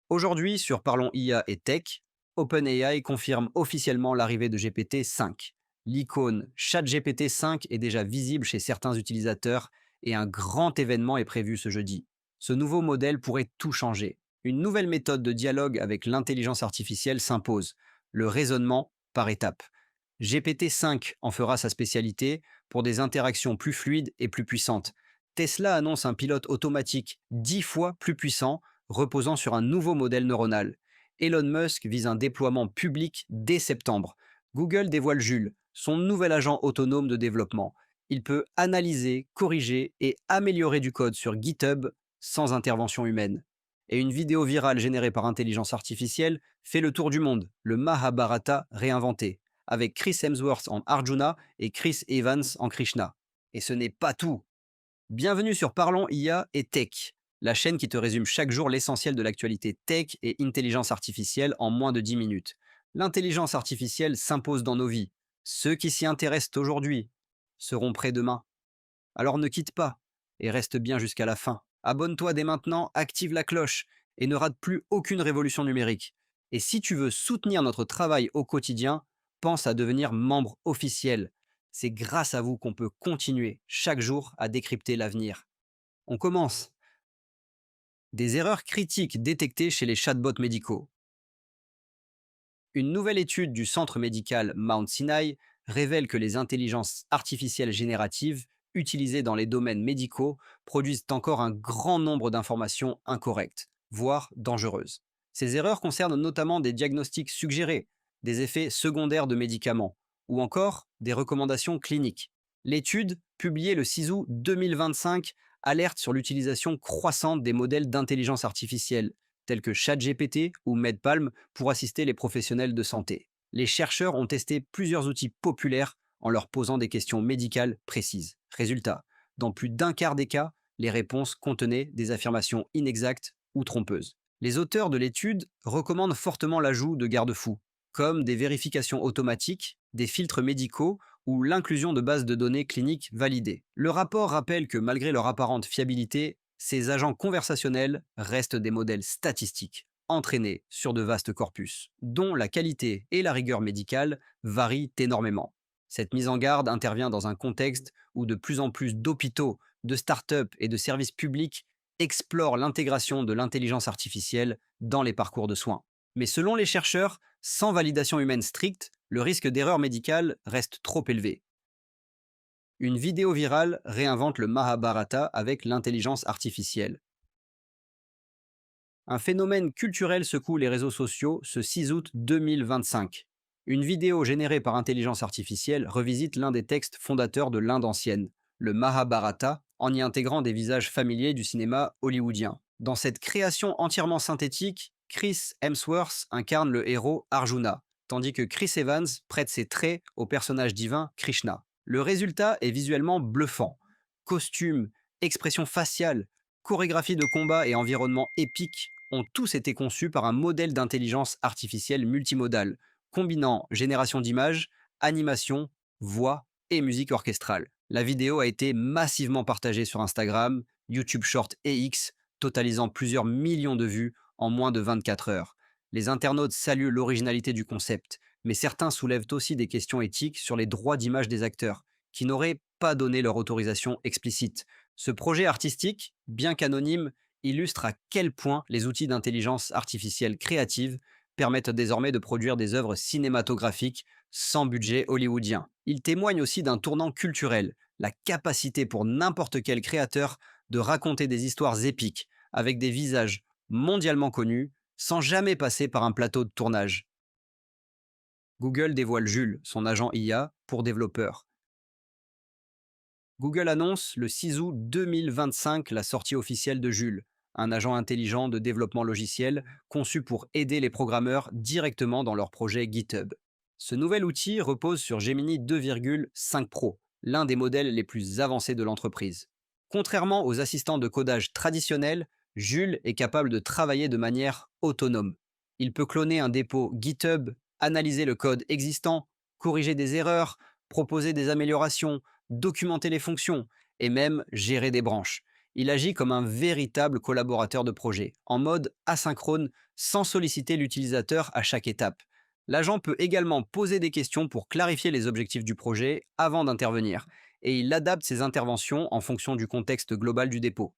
Aujourd'hui, sur Parlons IA et Tech, OpenAI confirme officiellement l'arrivée de GPT-5. L'icône ChatGPT-5 est déjà visible chez certains utilisateurs et un grand événement est prévu ce jeudi. Ce nouveau modèle pourrait tout changer. Une nouvelle méthode de dialogue avec l'intelligence artificielle s'impose, le raisonnement par étapes. GPT-5 en fera sa spécialité pour des interactions plus fluides et plus puissantes. Tesla annonce un pilote automatique 10 fois plus puissant reposant sur un nouveau modèle neuronal. Elon Musk vise un déploiement public dès septembre. Google dévoile Jules, son nouvel agent autonome de développement. Il peut analyser, corriger et améliorer du code sur GitHub sans intervention humaine. Et une vidéo virale générée par intelligence artificielle fait le tour du monde, le Mahabharata réinventé, avec Chris Hemsworth en Arjuna et Chris Evans en Krishna. Et ce n'est pas tout. Bienvenue sur Parlons IA et Tech, la chaîne qui te résume chaque jour l'essentiel de l'actualité tech et intelligence artificielle en moins de 10 minutes. L'intelligence artificielle s'impose dans nos vies. Ceux qui s'y intéressent aujourd'hui seront prêts demain. Alors ne quitte pas et reste bien jusqu'à la fin. Abonne-toi dès maintenant, active la cloche et ne rate plus aucune révolution numérique. Et si tu veux soutenir notre travail au quotidien, pense à devenir membre officiel. C'est grâce à vous qu'on peut continuer chaque jour à décrypter l'avenir. On commence. Des erreurs critiques détectées chez les chatbots médicaux. Une nouvelle étude du centre médical Mount Sinai révèle que les intelligences artificielles génératives utilisées dans les domaines médicaux produisent encore un grand nombre d'informations incorrectes, voire dangereuses. Ces erreurs concernent notamment des diagnostics suggérés, des effets secondaires de médicaments, ou encore des recommandations cliniques. L'étude, publiée le 6 août 2025, alerte sur l'utilisation croissante des modèles d'intelligence artificielle, tels que ChatGPT ou MedPalm, pour assister les professionnels de santé. Les chercheurs ont testé plusieurs outils populaires en leur posant des questions médicales précises. Résultat, dans plus d'un quart des cas, les réponses contenaient des affirmations inexactes ou trompeuses. Les auteurs de l'étude recommandent fortement l'ajout de garde-fous, comme des vérifications automatiques, des filtres médicaux ou l'inclusion de bases de données cliniques validées. Le rapport rappelle que malgré leur apparente fiabilité, ces agents conversationnels restent des modèles statistiques, entraînés sur de vastes corpus, dont la qualité et la rigueur médicale varient énormément. Cette mise en garde intervient dans un contexte où de plus en plus d'hôpitaux, de start-up et de services publics explorent l'intégration de l'intelligence artificielle dans les parcours de soins. Mais selon les chercheurs, sans validation humaine stricte, le risque d'erreur médicale reste trop élevé. Une vidéo virale réinvente le Mahabharata avec l'intelligence artificielle. Un phénomène culturel secoue les réseaux sociaux ce 6 août 2025. Une vidéo générée par intelligence artificielle revisite l'un des textes fondateurs de l'Inde ancienne, le Mahabharata, en y intégrant des visages familiers du cinéma hollywoodien. Dans cette création entièrement synthétique, Chris Hemsworth incarne le héros Arjuna, tandis que Chris Evans prête ses traits au personnage divin Krishna. Le résultat est visuellement bluffant. Costumes, expressions faciales, chorégraphie de combat et environnement épique ont tous été conçus par un modèle d'intelligence artificielle multimodale, combinant génération d'images, animation, voix et musique orchestrale. La vidéo a été massivement partagée sur Instagram, YouTube Short et X, totalisant plusieurs millions de vues en moins de 24 heures. Les internautes saluent l'originalité du concept, mais certains soulèvent aussi des questions éthiques sur les droits d'image des acteurs, qui n'auraient pas donné leur autorisation explicite. Ce projet artistique, bien qu'anonyme, illustre à quel point les outils d'intelligence artificielle créative permettent désormais de produire des œuvres cinématographiques sans budget hollywoodien. Il témoigne aussi d'un tournant culturel, la capacité pour n'importe quel créateur de raconter des histoires épiques avec des visages mondialement connus sans jamais passer par un plateau de tournage. Google dévoile Jules, son agent IA, pour développeurs. Google annonce le 6 août 2025 la sortie officielle de Jules, un agent intelligent de développement logiciel conçu pour aider les programmeurs directement dans leur projet GitHub. Ce nouvel outil repose sur Gemini 2,5 Pro, l'un des modèles les plus avancés de l'entreprise. Contrairement aux assistants de codage traditionnels, Jules est capable de travailler de manière autonome. Il peut cloner un dépôt GitHub, analyser le code existant, corriger des erreurs, proposer des améliorations, documenter les fonctions et même gérer des branches. Il agit comme un véritable collaborateur de projet, en mode asynchrone sans solliciter l'utilisateur à chaque étape. L'agent peut également poser des questions pour clarifier les objectifs du projet avant d'intervenir, et il adapte ses interventions en fonction du contexte global du dépôt.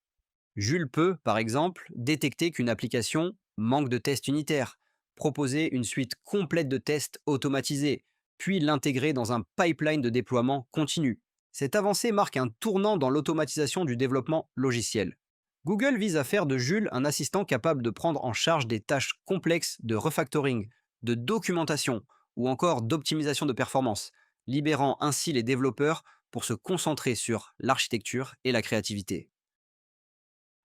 Jules peut, par exemple, détecter qu'une application manque de tests unitaires, proposer une suite complète de tests automatisés, puis l'intégrer dans un pipeline de déploiement continu. Cette avancée marque un tournant dans l'automatisation du développement logiciel. Google vise à faire de Jules un assistant capable de prendre en charge des tâches complexes de refactoring, de documentation ou encore d'optimisation de performance, libérant ainsi les développeurs pour se concentrer sur l'architecture et la créativité.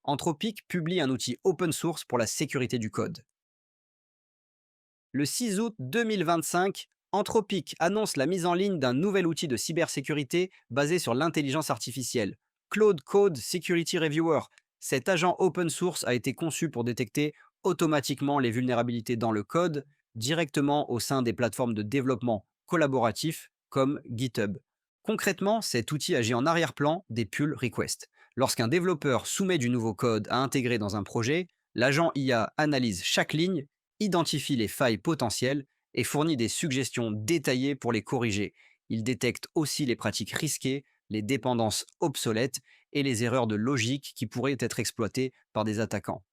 Anthropic publie un outil open source pour la sécurité du code. Le 6 août 2025, Anthropic annonce la mise en ligne d'un nouvel outil de cybersécurité basé sur l'intelligence artificielle, Claude Code Security Reviewer. Cet agent open source a été conçu pour détecter automatiquement les vulnérabilités dans le code directement au sein des plateformes de développement collaboratif comme GitHub. Concrètement, cet outil agit en arrière-plan des pull requests. Lorsqu'un développeur soumet du nouveau code à intégrer dans un projet, l'agent IA analyse chaque ligne, identifie les failles potentielles et fournit des suggestions détaillées pour les corriger. Il détecte aussi les pratiques risquées, les dépendances obsolètes et les erreurs de logique qui pourraient être exploitées par des attaquants.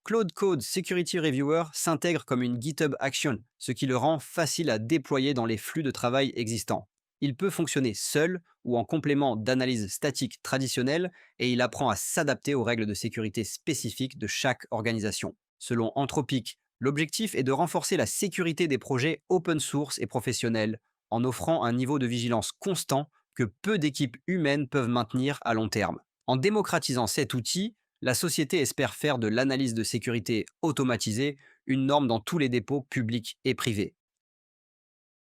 Claude Code Security Reviewer s'intègre comme une GitHub Action, ce qui le rend facile à déployer dans les flux de travail existants. Il peut fonctionner seul ou en complément d'analyse statique traditionnelle et il apprend à s'adapter aux règles de sécurité spécifiques de chaque organisation. Selon Anthropic, l'objectif est de renforcer la sécurité des projets open source et professionnels en offrant un niveau de vigilance constant que peu d'équipes humaines peuvent maintenir à long terme. En démocratisant cet outil, la société espère faire de l'analyse de sécurité automatisée une norme dans tous les dépôts publics et privés.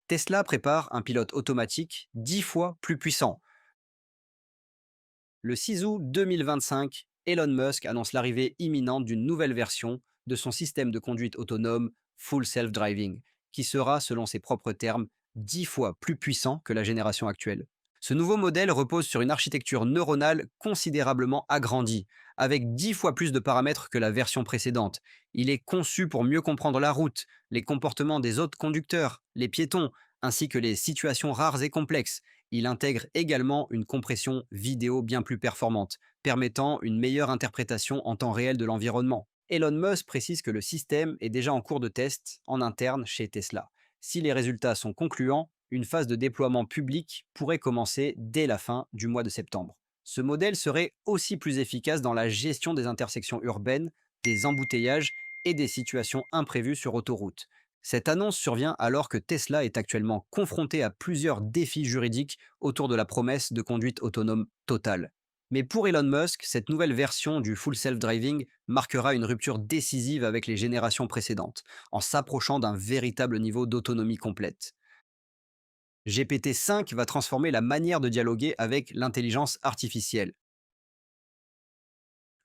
Tesla prépare un pilote automatique 10 fois plus puissant. Le 6 août 2025, Elon Musk annonce l'arrivée imminente d'une nouvelle version de son système de conduite autonome Full Self-Driving, qui sera, selon ses propres termes, 10 fois plus puissant que la génération actuelle. Ce nouveau modèle repose sur une architecture neuronale considérablement agrandie, avec 10 fois plus de paramètres que la version précédente. Il est conçu pour mieux comprendre la route, les comportements des autres conducteurs, les piétons, ainsi que les situations rares et complexes. Il intègre également une compression vidéo bien plus performante, permettant une meilleure interprétation en temps réel de l'environnement. Elon Musk précise que le système est déjà en cours de test en interne chez Tesla. Si les résultats sont concluants, une phase de déploiement public pourrait commencer dès la fin du mois de septembre. Ce modèle serait aussi plus efficace dans la gestion des intersections urbaines, des embouteillages et des situations imprévues sur autoroute. Cette annonce survient alors que Tesla est actuellement confronté à plusieurs défis juridiques autour de la promesse de conduite autonome totale. Mais pour Elon Musk, cette nouvelle version du full self-driving marquera une rupture décisive avec les générations précédentes, en s'approchant d'un véritable niveau d'autonomie complète. GPT-5 va transformer la manière de dialoguer avec l'intelligence artificielle.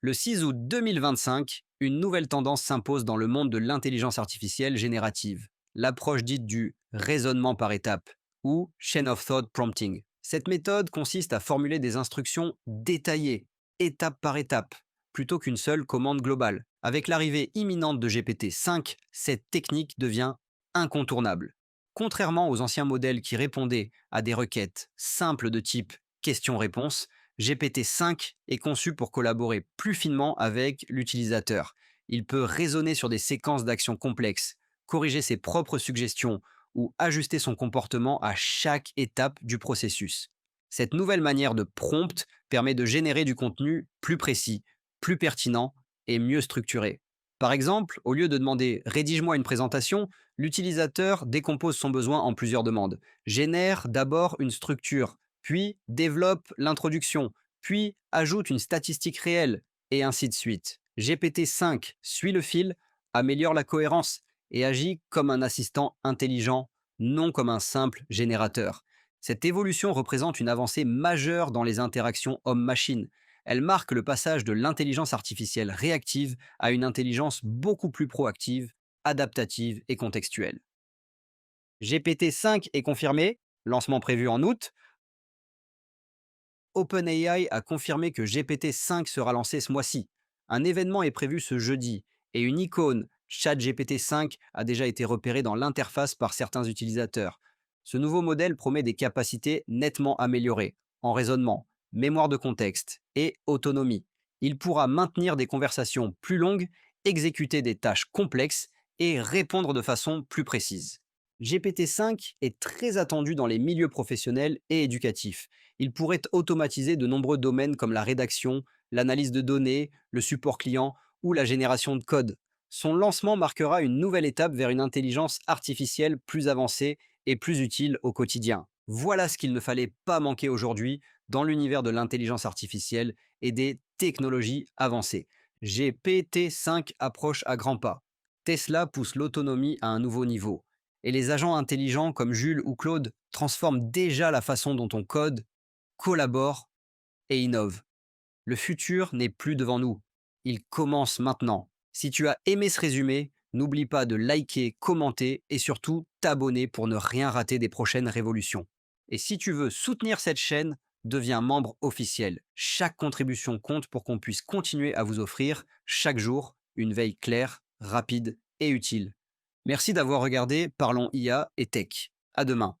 Le 6 août 2025, une nouvelle tendance s'impose dans le monde de l'intelligence artificielle générative, l'approche dite du raisonnement par étapes, ou Chain of Thought Prompting. Cette méthode consiste à formuler des instructions détaillées, étape par étape, plutôt qu'une seule commande globale. Avec l'arrivée imminente de GPT-5, cette technique devient incontournable. Contrairement aux anciens modèles qui répondaient à des requêtes simples de type question-réponse, GPT-5 est conçu pour collaborer plus finement avec l'utilisateur. Il peut raisonner sur des séquences d'actions complexes, corriger ses propres suggestions ou ajuster son comportement à chaque étape du processus. Cette nouvelle manière de prompt permet de générer du contenu plus précis, plus pertinent et mieux structuré. Par exemple, au lieu de demander «rédige-moi une présentation», l'utilisateur décompose son besoin en plusieurs demandes. Génère d'abord une structure, puis développe l'introduction, puis ajoute une statistique réelle, et ainsi de suite. GPT-5 suit le fil, améliore la cohérence et agit comme un assistant intelligent, non comme un simple générateur. Cette évolution représente une avancée majeure dans les interactions homme-machine. Elle marque le passage de l'intelligence artificielle réactive à une intelligence beaucoup plus proactive, adaptative et contextuelle. GPT-5 est confirmé, lancement prévu en août. OpenAI a confirmé que GPT-5 sera lancé ce mois-ci. Un événement est prévu ce jeudi et une icône ChatGPT 5 a déjà été repéré dans l'interface par certains utilisateurs. Ce nouveau modèle promet des capacités nettement améliorées en raisonnement, mémoire de contexte et autonomie. Il pourra maintenir des conversations plus longues, exécuter des tâches complexes et répondre de façon plus précise. GPT 5 est très attendu dans les milieux professionnels et éducatifs. Il pourrait automatiser de nombreux domaines comme la rédaction, l'analyse de données, le support client ou la génération de code. Son lancement marquera une nouvelle étape vers une intelligence artificielle plus avancée et plus utile au quotidien. Voilà ce qu'il ne fallait pas manquer aujourd'hui dans l'univers de l'intelligence artificielle et des technologies avancées. GPT 5 approche à grands pas. Tesla pousse l'autonomie à un nouveau niveau. Et les agents intelligents comme Jules ou Claude transforment déjà la façon dont on code, collabore et innove. Le futur n'est plus devant nous. Il commence maintenant. Si tu as aimé ce résumé, n'oublie pas de liker, commenter et surtout t'abonner pour ne rien rater des prochaines révolutions. Et si tu veux soutenir cette chaîne, deviens membre officiel. Chaque contribution compte pour qu'on puisse continuer à vous offrir chaque jour une veille claire, rapide et utile. Merci d'avoir regardé Parlons IA et Tech. À demain.